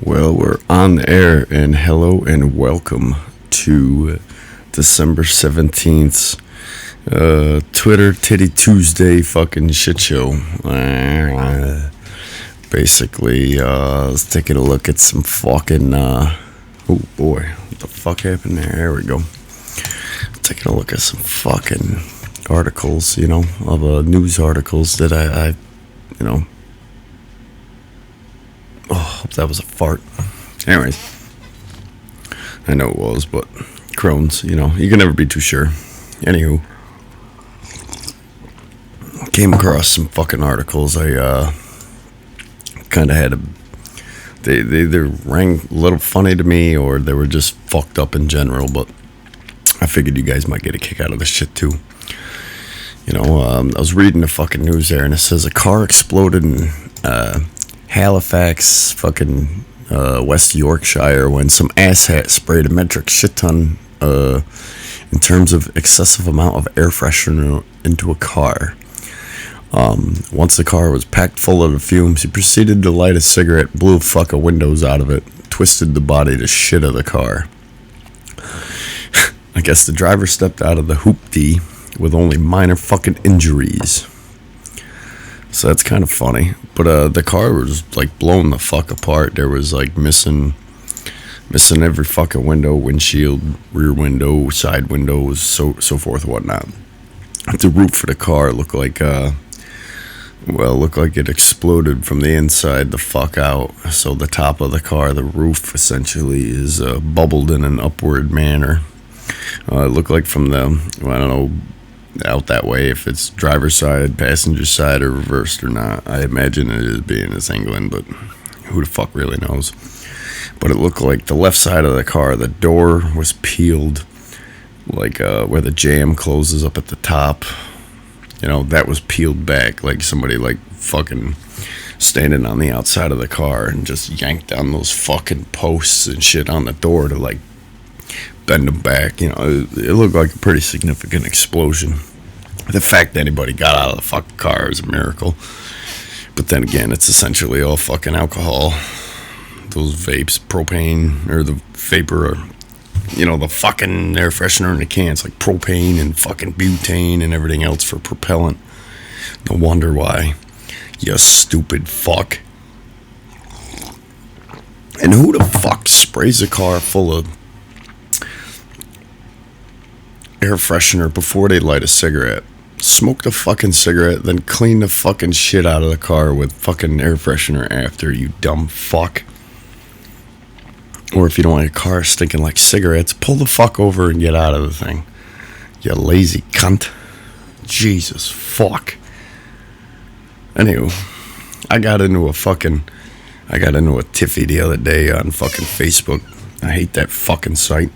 Well, we're on the air, and hello and welcome to December 17th, Twitter Titty Tuesday fucking shit show. Basically, let's take a look at some fucking, oh boy, what the fuck happened there? There we go. Taking a look at some fucking articles, of news articles that I oh, hope that was a fart. Anyways, I know it was, but Crohn's, you can never be too sure. Anywho, came across some fucking articles. I kind of had they either rang a little funny to me or they were just fucked up in general, but I figured you guys might get a kick out of this shit too. I was reading the fucking news there, and it says a car exploded in Halifax, fucking West Yorkshire, when some asshat sprayed a metric shit ton in terms of excessive amount of air freshener into a car. Once the car was packed full of the fumes, he proceeded to light a cigarette, blew fucking windows out of it, twisted the body to shit of the car. I guess the driver stepped out of the hoopty with only minor fucking injuries. So that's kind of funny. But the car was like blown the fuck apart. There was like missing every fucking window, windshield, rear window, side windows, so forth and whatnot. The roof of the car looked like it exploded from the inside the fuck out. So the top of the car, the roof essentially is bubbled in an upward manner. It looked like from out that way, if it's driver's side, passenger side, or reversed or not. I imagine it is, being it's England, but who the fuck really knows. But it looked like the left side of the car, the door was peeled, like where the jam closes up at the top. That was peeled back, like somebody like fucking standing on the outside of the car and just yanked down those fucking posts and shit on the door to like bend them back. It looked like a pretty significant explosion. The fact that anybody got out of the fucking car is a miracle. But then again, it's essentially all fucking alcohol. Those vapes, propane, or the vapor, or, the fucking air freshener in the cans, like propane and fucking butane and everything else for propellant. No wonder why. You stupid fuck. And who the fuck sprays a car full of air freshener before they light a cigarette? Smoke the fucking cigarette, then clean the fucking shit out of the car with fucking air freshener after, you dumb fuck. Or if you don't want your car stinking like cigarettes, pull the fuck over and get out of the thing. You lazy cunt. Jesus fuck. Anywho, I got into a tiffy the other day on fucking Facebook. I hate that fucking site.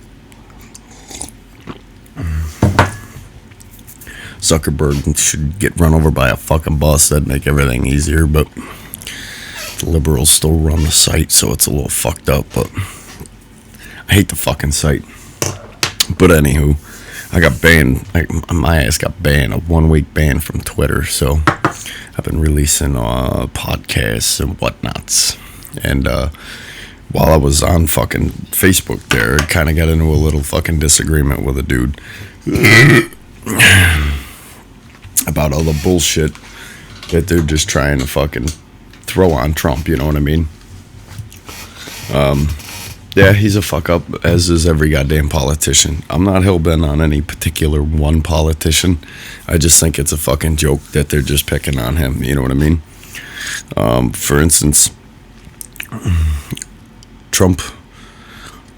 Zuckerberg should get run over by a fucking bus. That'd make everything easier, but the liberals still run the site, so it's a little fucked up, but I hate the fucking site. But anywho, I got banned. My ass got banned, a 1-week ban from Twitter, so I've been releasing podcasts and whatnots. And while I was on fucking Facebook there, I kind of got into a little fucking disagreement with a dude about all the bullshit that they're just trying to fucking throw on Trump, you know what I mean? Yeah, he's a fuck up, as is every goddamn politician. I'm not hell-bent on any particular one politician. I just think it's a fucking joke that they're just picking on him, you know what I mean? For instance, Trump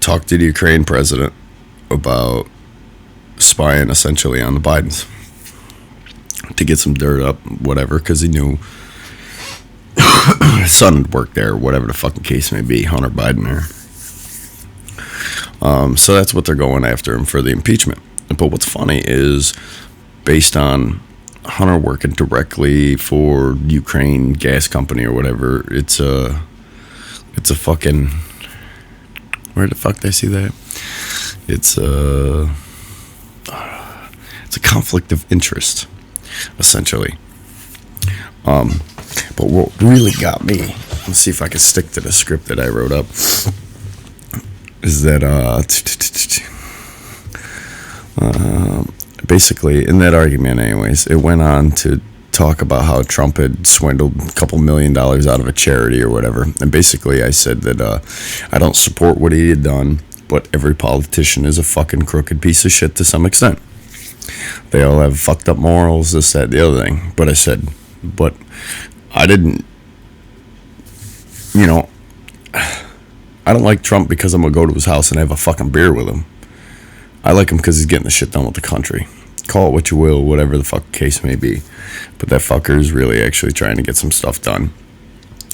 talked to the Ukraine president about spying essentially on the Bidens to get some dirt up, whatever, because he knew his son had worked there, whatever the fucking case may be, Hunter Biden there. So that's what they're going after him for, the impeachment. But what's funny is, based on Hunter working directly for Ukraine gas company or whatever, it's a fucking, where the fuck did I see that? It's a conflict of interest, essentially. But what really got me let's see if I can stick to the script that I wrote up. Is that basically in that argument, anyways, it went on to talk about how Trump had swindled a couple $1 million out of a charity or whatever. And basically I said that I don't support what he had done, but every politician is a fucking crooked piece of shit to some extent. They all have fucked up morals, this, that, the other thing. But I said, but I didn't, I don't like Trump because I'm going to go to his house and have a fucking beer with him. I like him because he's getting the shit done with the country. Call it what you will, whatever the fuck case may be. But that fucker is really actually trying to get some stuff done.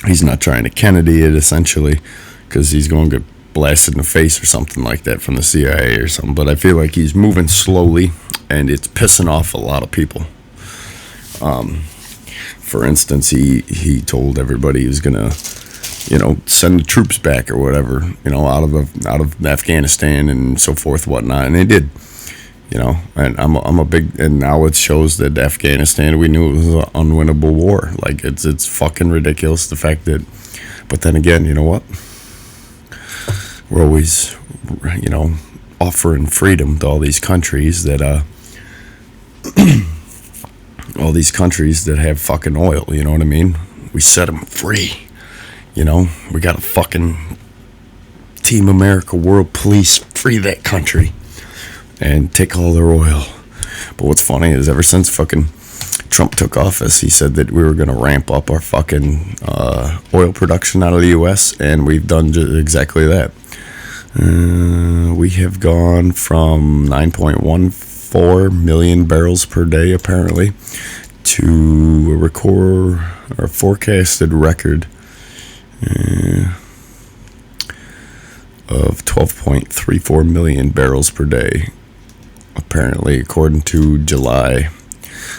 He's not trying to Kennedy it, essentially, because he's going to get blasted in the face or something like that from the CIA or something. But I feel like he's moving slowly, and it's pissing off a lot of people. For instance, he told everybody he was going to, send the troops back or whatever, out of Afghanistan and so forth, whatnot. And they did. And I'm a big, and now it shows that Afghanistan, we knew it was an unwinnable war. Like, it's fucking ridiculous, the fact that, but then again, you know what? We're always, offering freedom to all these countries that, all these countries that have fucking oil, you know what I mean? We set them free, we got a fucking Team America World Police, free that country. And take all their oil. But what's funny is ever since fucking Trump took office, he said that we were going to ramp up our fucking oil production out of the U.S., and we've done exactly that. We have gone from 9.14 million barrels per day, apparently, to a forecasted record of 12.34 million barrels per day. Apparently, according to July,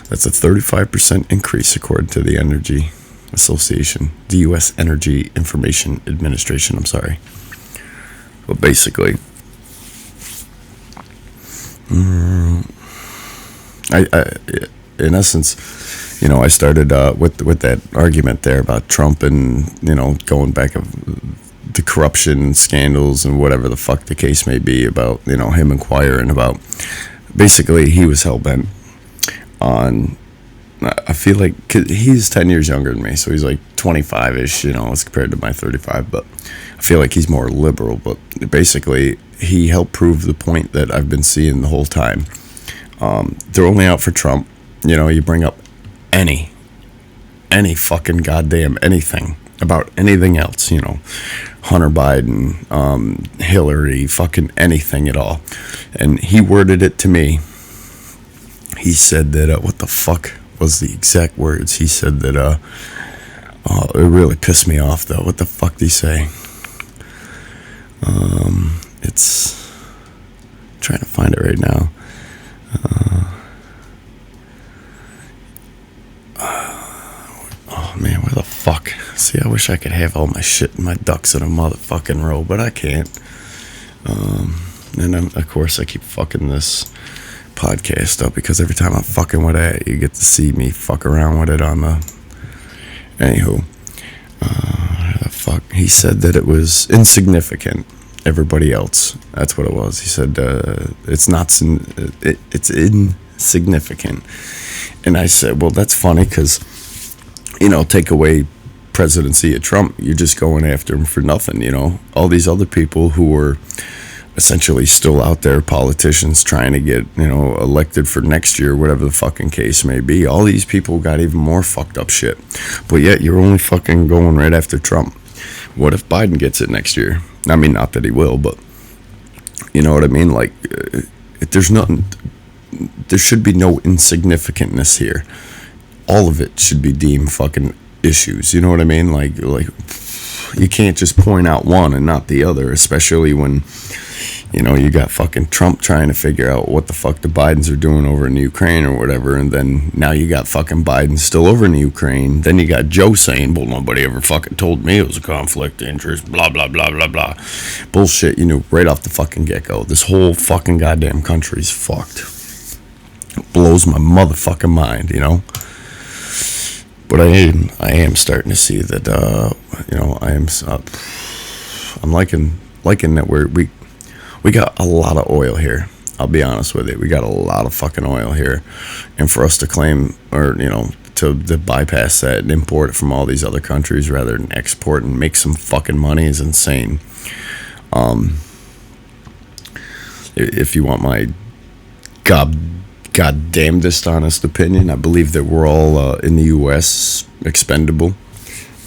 that's a 35% increase, according to the Energy Association, the U.S. Energy Information Administration. I'm sorry. But basically, I in essence, I started with that argument there about Trump and going back of the corruption and scandals and whatever the fuck the case may be about him inquiring about. Basically, he was hell-bent on, I feel like, 'cause he's 10 years younger than me, so he's like 25-ish, as compared to my 35, but I feel like he's more liberal. But basically, he helped prove the point that I've been seeing the whole time. They're only out for Trump. You bring up any fucking goddamn anything about anything else, Hunter Biden, Hillary, fucking anything at all. And he worded it to me. He said that, what the fuck was the exact words? He said that, it really pissed me off, though. What the fuck did he say? It's, I'm trying to find it right now. Oh man, where the fuck? See, I wish I could have all my shit and my ducks in a motherfucking row, but I can't. And then, of course, I keep fucking this podcast up because every time I'm fucking with it, you get to see me fuck around with it on the. Anywho, the fuck? He said that it was insignificant. Everybody else, that's what it was. He said it's not. It's insignificant, and I said, well, that's funny because. Take away presidency of Trump, you're just going after him for nothing, all these other people who were essentially still out there, politicians trying to get, elected for next year, whatever the fucking case may be, all these people got even more fucked up shit, but yet you're only fucking going right after Trump. What if Biden gets it next year? I mean, not that he will, but you know what I mean? Like, there's nothing, there should be no insignificantness here. All of it should be deemed fucking issues. You know what I mean? Like you can't just point out one and not the other, especially when, you got fucking Trump trying to figure out what the fuck the Bidens are doing over in Ukraine or whatever, and then now you got fucking Biden still over in Ukraine. Then you got Joe saying, well, nobody ever fucking told me it was a conflict of interest, blah, blah, blah, blah, blah. Bullshit, right off the fucking get-go. This whole fucking goddamn country's fucked. It blows my motherfucking mind, But I am starting to see that I'm liking that we got a lot of oil here. I'll be honest with you, we got a lot of fucking oil here, and for us to claim or to bypass that and import it from all these other countries rather than export and make some fucking money is insane. If you want my goddamnedest honest opinion, I believe that we're all in the U.S. expendable.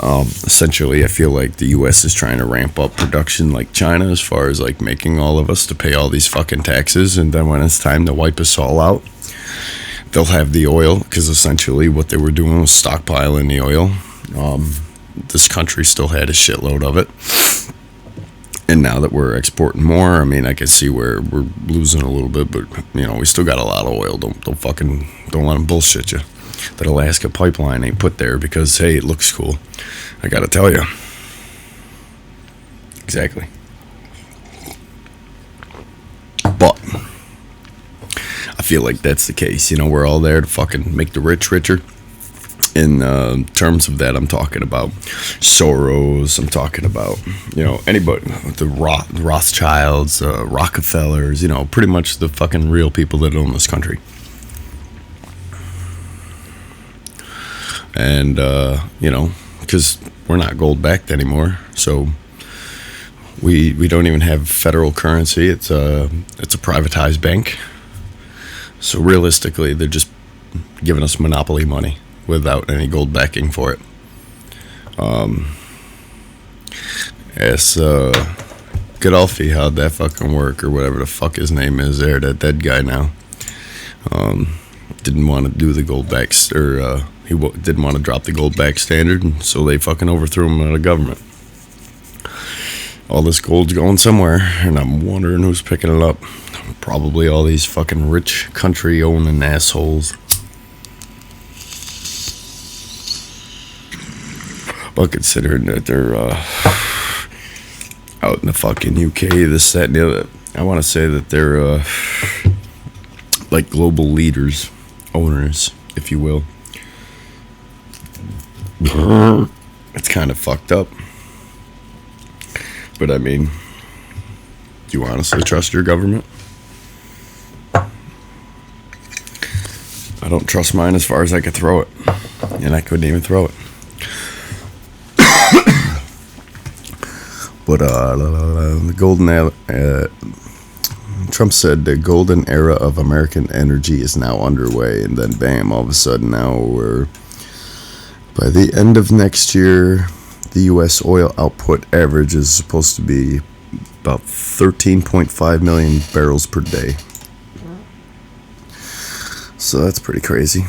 Essentially, I feel like the U.S. is trying to ramp up production like China as far as like making all of us to pay all these fucking taxes, and then when it's time to wipe us all out, they'll have the oil, because essentially what they were doing was stockpiling the oil. This country still had a shitload of it. And now that we're exporting more, I mean, I can see where we're losing a little bit, but we still got a lot of oil. Don't let them bullshit you. That Alaska pipeline ain't put there because hey, it looks cool. I gotta tell you. Exactly. But I feel like that's the case. We're all there to fucking make the rich richer. In terms of that, I'm talking about Soros. I'm talking about, anybody, the Rothschilds, Rockefellers, pretty much the fucking real people that own this country. And, because we're not gold backed anymore. So we don't even have federal currency. It's a privatized bank. So realistically, they're just giving us monopoly money without any gold backing for it. Ask Gaddafi how'd that fucking work, or whatever the fuck his name is there, that dead guy now. Didn't want to do the gold backs, or he didn't want to drop the gold back standard, and so they fucking overthrew him out of government. All this gold's going somewhere, and I'm wondering who's picking it up. Probably all these fucking rich country owning assholes. But considering that they're out in the fucking UK, this, that, and the other, I want to say that they're like global leaders, owners, if you will. It's kind of fucked up. But I mean, do you honestly trust your government? I don't trust mine as far as I could throw it. And I couldn't even throw it. But the golden Trump said the golden era of American energy is now underway, and then bam, all of a sudden now we're by the end of next year, the U.S. oil output average is supposed to be about 13.5 million barrels per day. So that's pretty crazy.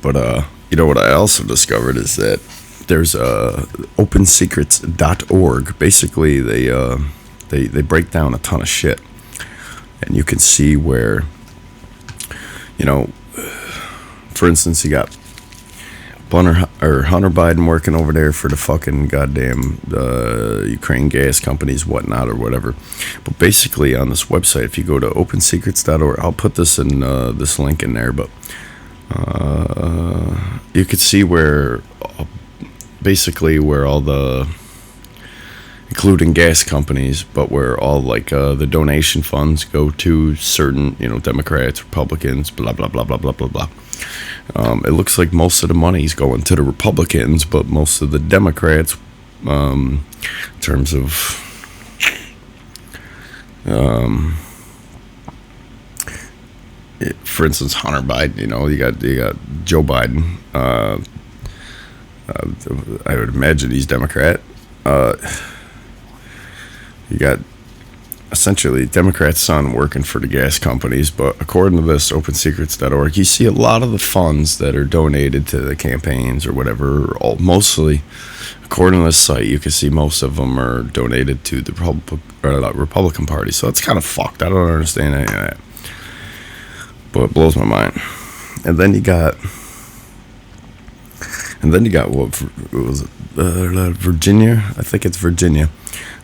But what I also discovered is that there's opensecrets.org. Basically, they break down a ton of shit, and you can see where, for instance, you got Hunter Biden working over there for the fucking goddamn Ukraine gas companies, whatnot, or whatever. But basically, on this website, if you go to opensecrets.org, I'll put this in this link in there, but you could see where basically where all the, including gas companies, but where all like the donation funds go to certain, Democrats, Republicans, blah blah blah blah blah blah blah. It looks like most of the money's going to the Republicans, but most of the Democrats, in terms of for instance, Hunter Biden, you got Joe Biden. I would imagine he's Democrat. You got essentially Democrat's son working for the gas companies, but according to this opensecrets.org, you see a lot of the funds that are donated to the campaigns or whatever, mostly, according to this site, you can see most of them are donated to the Republican Party. So it's kind of fucked. I don't understand any of that. But it blows my mind. And then you got And then you got what was it? Virginia? I think it's Virginia.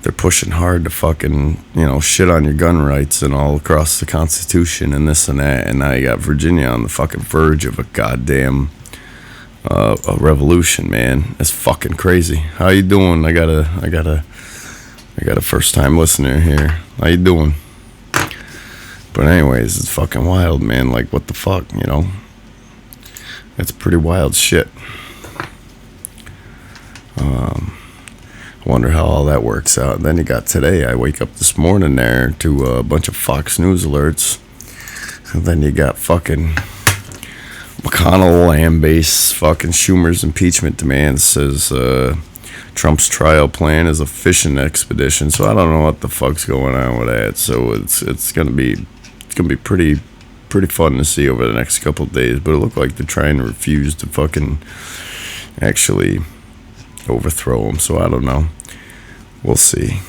They're pushing hard to fucking, shit on your gun rights and all across the Constitution and this and that. And now you got Virginia on the fucking verge of a goddamn a revolution, man. It's fucking crazy. How you doing? I got a first time listener here. How you doing? But anyways, it's fucking wild, man. Like, what the fuck, It's pretty wild shit. Wonder how all that works out. And then you got today. I wake up this morning there to a bunch of Fox News alerts. And then you got fucking McConnell land base. Fucking Schumer's impeachment demand says Trump's trial plan is a fishing expedition. So I don't know what the fuck's going on with that. So it's gonna be pretty fun to see over the next couple of days. But it looked like they're trying to refuse to fucking actually overthrow him, so I don't know. We'll see.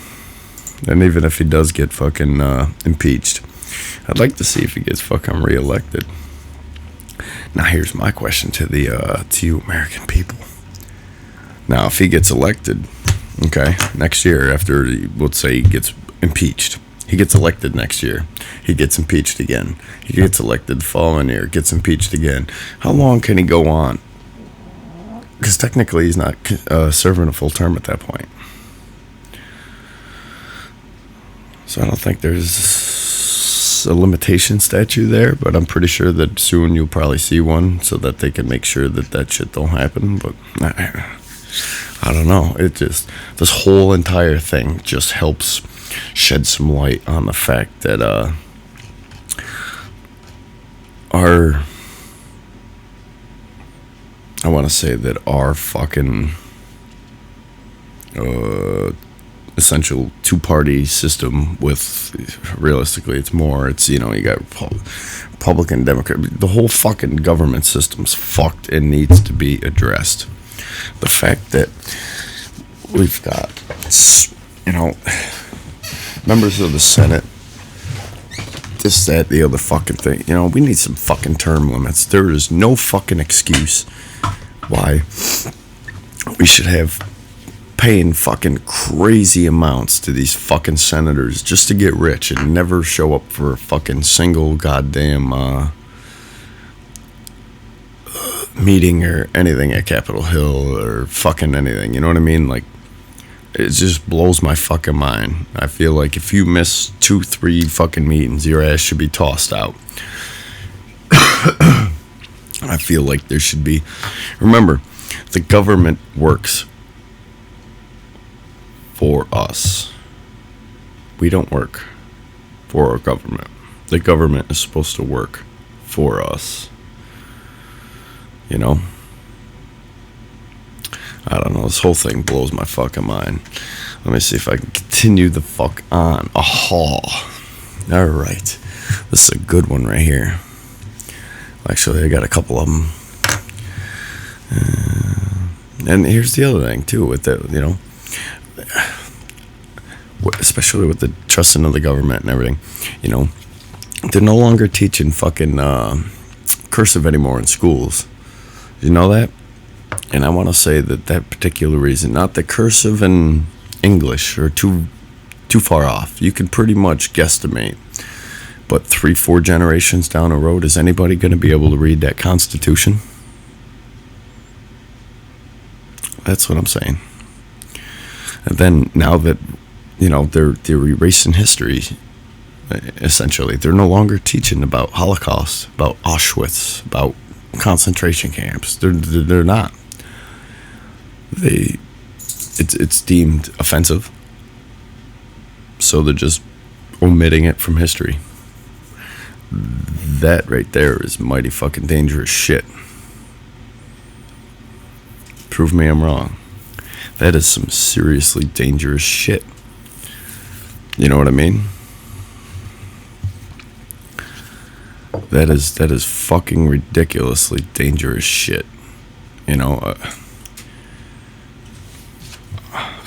And even if he does get fucking impeached, I'd like to see if he gets fucking reelected. Now here's my question to you American people. Now if he gets elected, okay, next year after, let's say he gets impeached, he gets elected next year, he gets impeached again, he gets elected the following year, gets impeached again. How long can he go on? Because technically he's not serving a full term at that point. So I don't think there's a limitation statute there, but I'm pretty sure that soon you'll probably see one so that they can make sure that shit don't happen. But I don't know. It just, this whole entire thing just helps shed some light on the fact that I want to say that our fucking essential two-party system with, realistically, it's you got Republican, Democrat, the whole fucking government system's fucked and needs to be addressed. The fact that we've got, members of the Senate, this, that, the other fucking thing, we need some fucking term limits. There is no fucking excuse why we should have paying fucking crazy amounts to these fucking senators just to get rich and never show up for a fucking single goddamn meeting or anything at Capitol Hill or fucking anything. You know what I mean? Like, it just blows my fucking mind. I feel like if you miss 2-3 fucking meetings, your ass should be tossed out. I feel like there should be. Remember, the government works for us. We don't work for our government. The government is supposed to work for us. I don't know. This whole thing blows my fucking mind. Let me see if I can continue the fuck on. All right. This is a good one right here. Actually, I got a couple of them. And here's the other thing, too, with the, especially with the trusting of the government and everything, they're no longer teaching fucking cursive anymore in schools. You know that? And I want to say that particular reason, not the cursive and English are too far off. You can pretty much guesstimate. But 3-4 generations down the road, is anybody going to be able to read that Constitution? That's what I'm saying. And then now that, they're erasing history, essentially. They're no longer teaching about Holocaust, about Auschwitz, about concentration camps. They're not. It's deemed offensive. So they're just omitting it from history. That right there is mighty fucking dangerous shit. Prove me I'm wrong. That is some seriously dangerous shit. You know what I mean? That is fucking ridiculously dangerous shit. I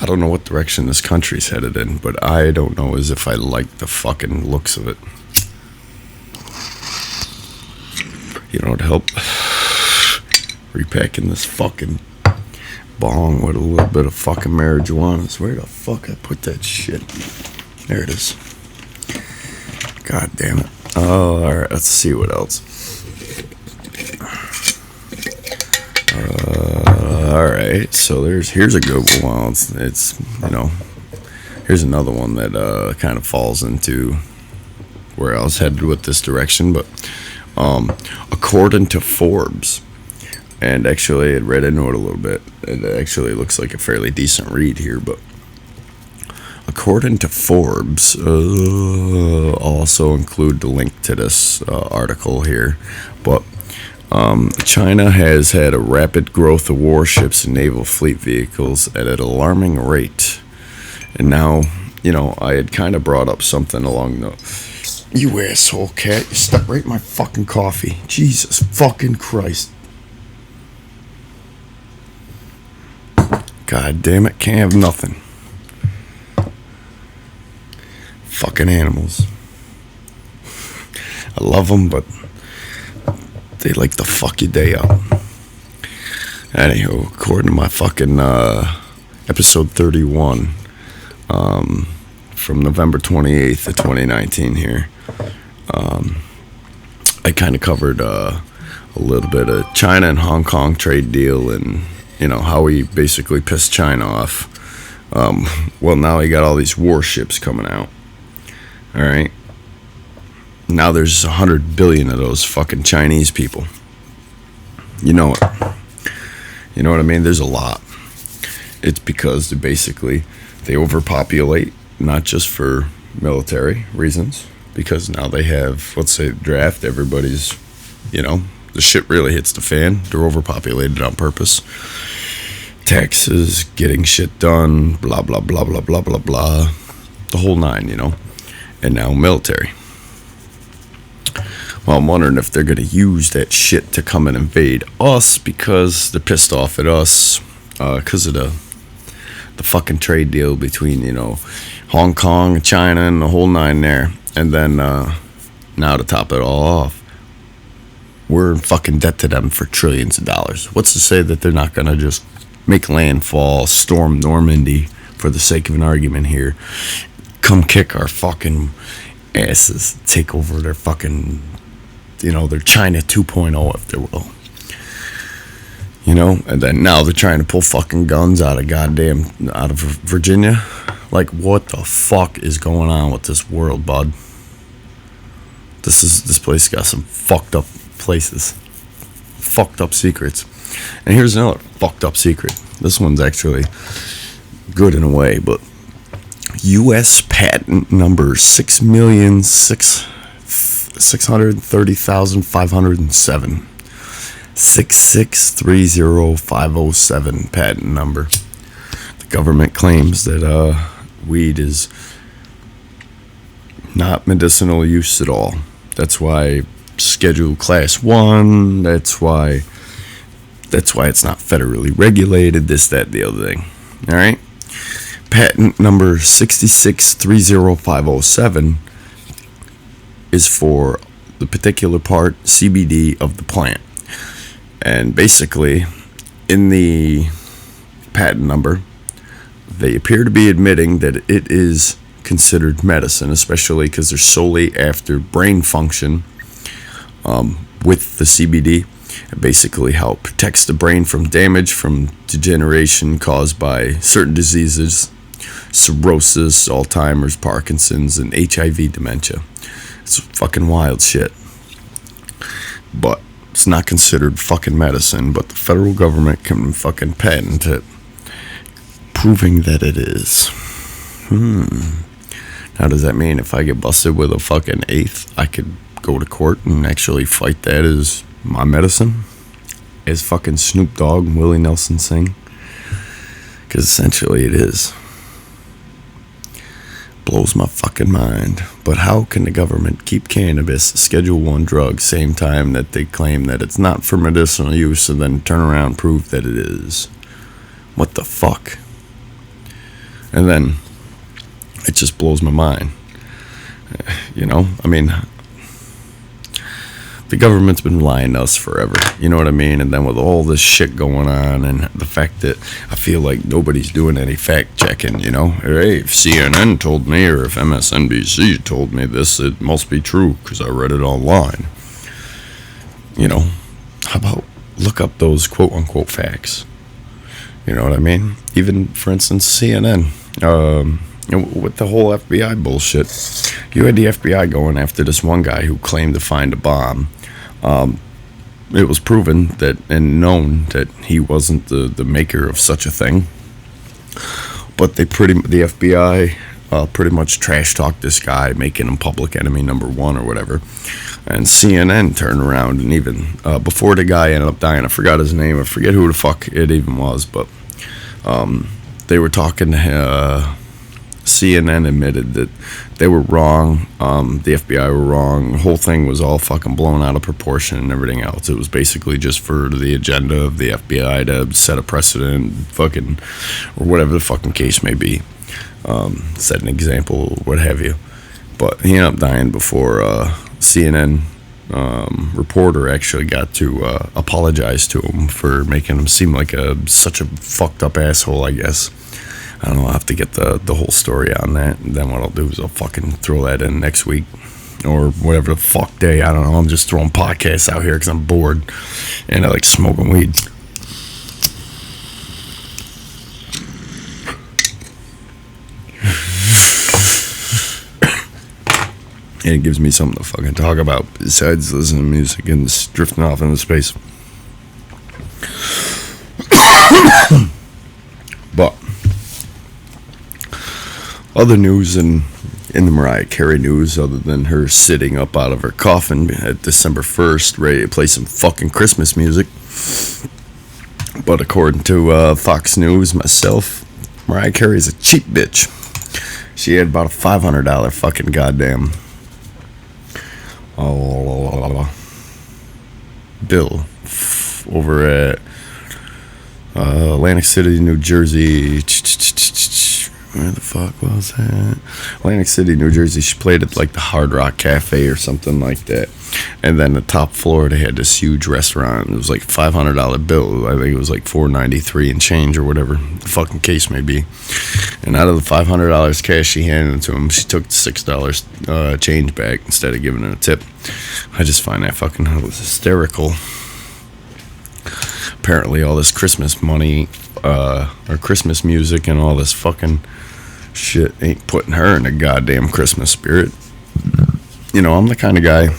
don't know what direction this country's headed in, but I don't know as if I like the fucking looks of it. You know what help? Repacking this fucking bong with a little bit of fucking marijuana. Where the fuck I put that shit? There it is. God damn it. Oh, alright, let's see what else. Alright, so here's a good one. Well, it's here's another one that kind of falls into where I was headed with this direction, but according to Forbes, and actually I read into it a little bit, it actually looks like a fairly decent read here, but according to Forbes, I'll also include the link to this article here, but China has had a rapid growth of warships and naval fleet vehicles at an alarming rate. And now, I had kind of brought up something along the... You asshole cat, you stuck right in my fucking coffee. Jesus fucking Christ. God damn it, can't have nothing. Fucking animals. I love them, but they like to fuck your day up. Anywho, according to my fucking episode 31 from November 28th of 2019 here, I kind of covered a little bit of China and Hong Kong trade deal and, how we basically pissed China off. Well, now he got all these warships coming out. All right. Now there's 100 billion of those fucking Chinese people. You know it. You know what I mean? There's a lot. It's because they overpopulate, not just for military reasons, because now they have, let's say, draft, everybody's, the shit really hits the fan. They're overpopulated on purpose. Taxes, getting shit done, blah, blah, blah, blah, blah, blah, blah. The whole nine, And now military. Well, I'm wondering if they're going to use that shit to come and invade us because they're pissed off at us because of the fucking trade deal between, Hong Kong and China and the whole nine there. And then now to top it all off, we're in fucking debt to them for trillions of dollars. What's to say that they're not going to just make landfall, storm Normandy for the sake of an argument here, come kick our fucking asses, take over their fucking... their China 2.0, if they will. And then now they're trying to pull fucking guns out of Virginia. Like, what the fuck is going on with this world, bud? This place got some fucked up places. Fucked up secrets. And here's another fucked up secret. This one's actually good in a way, but U.S. patent number 6,630,507. 6630507 patent number. The government claims that weed is not medicinal use at all. That's why scheduled class 1, that's why it's not federally regulated, this, that, the other thing. All right? Patent number 6630507 is for the particular part CBD of the plant. And basically, in the patent number, they appear to be admitting that it is considered medicine, especially because they're solely after brain function with the CBD. It basically how it protects the brain from damage from degeneration caused by certain diseases, cirrhosis, Alzheimer's, Parkinson's, and HIV dementia. It's fucking wild shit. But it's not considered fucking medicine, but the federal government can fucking patent it, proving that it is. Now, does that mean if I get busted with a fucking eighth, I could go to court and actually fight that as my medicine? As fucking Snoop Dogg and Willie Nelson sing? Because essentially it is. Blows my fucking mind. But how can the government keep cannabis a Schedule 1 drug same time that they claim that it's not for medicinal use and then turn around and prove that it is? What the fuck? And then it just blows my mind. I mean, the government's been lying to us forever. You know what I mean? And then with all this shit going on, and the fact that I feel like nobody's doing any fact checking, you know? Hey, if CNN told me, or if MSNBC told me this, it must be true because I read it online. You know, how about look up those quote unquote facts? You know what I mean? Even, for instance, CNN. With the whole FBI bullshit, you had the FBI going after this one guy who claimed to find a bomb. It was proven that and known that he wasn't the maker of such a thing. But the FBI pretty much trash talked this guy, making him public enemy number one or whatever. And CNN turned around and even before the guy ended up dying, I forgot his name. I forget who the fuck it even was, but they were talking to CNN admitted that they were wrong. The FBI were wrong. The whole thing was all fucking blown out of proportion and everything else. It was basically just for the agenda of the FBI to set a precedent, fucking, or whatever the fucking case may be. Set an example, what have you. But he ended up dying before CNN reporter actually got to apologize to him for making him seem like such a fucked up asshole, I guess. I don't know, I'll have to get the whole story on that, and then what I'll do is I'll fucking throw that in next week, or whatever the fuck day, I don't know, I'm just throwing podcasts out here because I'm bored, and I like smoking weed. And it gives me something to fucking talk about, besides listening to music and just drifting off into space. But other news in the Mariah Carey news, other than her sitting up out of her coffin at December 1st, ready to play some fucking Christmas music. But according to Fox News, myself, Mariah Carey's a cheap bitch. She had about a $500 fucking goddamn bill over at Atlantic City, New Jersey. Where the fuck was that? Atlantic City, New Jersey. She played at like the Hard Rock Cafe or something like that. And then the top floor, they had this huge restaurant. It was like $500 bill. I think it was like $493 and change or whatever the fucking case may be. And out of the $500 cash she handed it to him, she took the $6 change back instead of giving it a tip. I just find that fucking hysterical. Apparently all this Christmas money or Christmas music and all this fucking shit ain't putting her in the goddamn Christmas spirit. You know, I'm the kind of guy,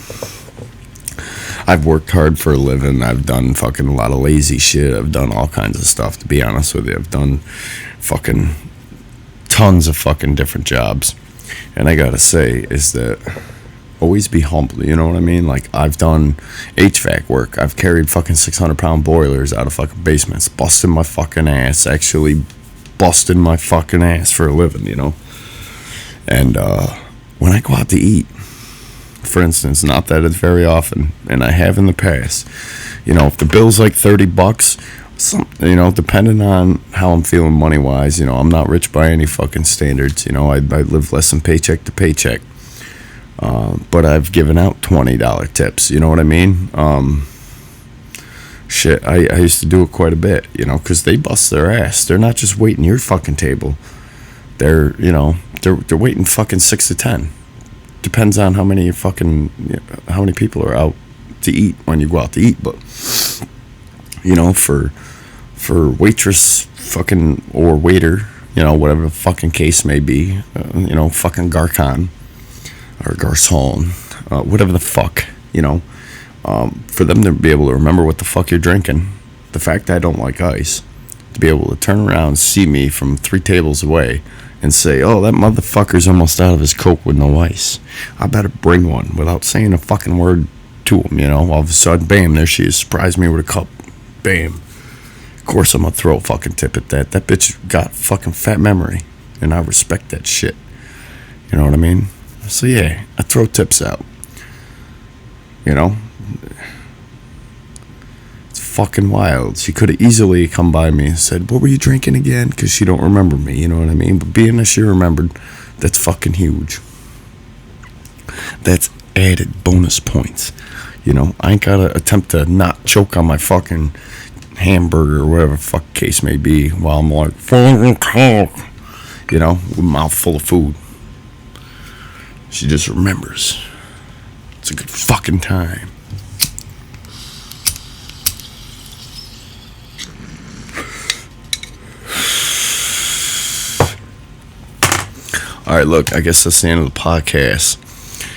I've worked hard for a living. I've done fucking a lot of lazy shit. I've done all kinds of stuff, to be honest with you. I've done fucking tons of fucking different jobs. And I gotta say is that always be humble, you know what I mean? Like, I've done HVAC work. I've carried fucking 600-pound boilers out of fucking basements, busting my fucking ass, actually busting my fucking ass for a living, you know? And when I go out to eat, for instance, not that it's very often, and I have in the past, you know, if the bill's like $30, you know, depending on how I'm feeling money-wise, you know, I'm not rich by any fucking standards, you know, I live less than paycheck to paycheck. But I've given out $20 tips, you know what I mean? Shit, I used to do it quite a bit, you know, because they bust their ass. They're not just waiting your fucking table. They're, you know, they're waiting fucking 6 to 10. Depends on how many people are out to eat when you go out to eat. But, you know, for waitress fucking or waiter, you know, whatever the fucking case may be, you know, fucking garçon or garçon, whatever the fuck, you know, for them to be able to remember what the fuck you're drinking, the fact that I don't like ice, to be able to turn around, see me from 3 tables away, and say, oh, that motherfucker's almost out of his Coke with no ice. I better bring one without saying a fucking word to him, you know. All of a sudden, bam, there she is, surprised me with a cup. Bam. Of course, I'm gonna throw a fucking tip at that. That bitch got fucking fat memory, and I respect that shit. You know what I mean? So, yeah, I throw tips out. You know? Fucking wild. She could have easily come by me and said, what were you drinking again? Because she don't remember me, you know what I mean? But being that she remembered, that's fucking huge. That's added bonus points. You know, I ain't gotta attempt to not choke on my fucking hamburger or whatever the fuck case may be while I'm like, you know, with a mouth full of food. She just remembers. It's a good fucking time. Alright, look, I guess that's the end of the podcast.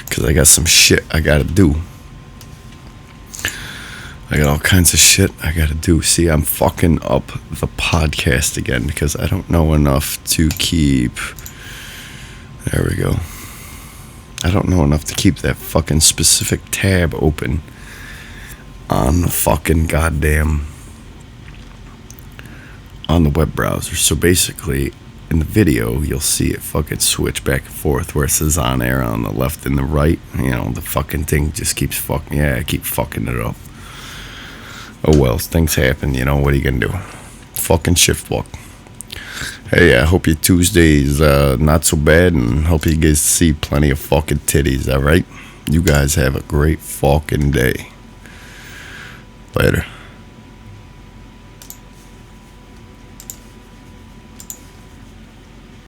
Because I got some shit I gotta do. I got all kinds of shit I gotta do. See, I'm fucking up the podcast again because I don't know enough to keep. There we go. I don't know enough to keep that fucking specific tab open on the fucking goddamn. On the web browser. So basically, in the video, you'll see it fucking switch back and forth where it says on air on the left and the right. You know, the fucking thing just keeps fucking. Yeah, I keep fucking it up. Oh well, things happen, you know, what are you gonna do? Fucking shift walk. Hey, I hope your Tuesday's not so bad, and hope you guys see plenty of fucking titties, alright? You guys have a great fucking day. Later.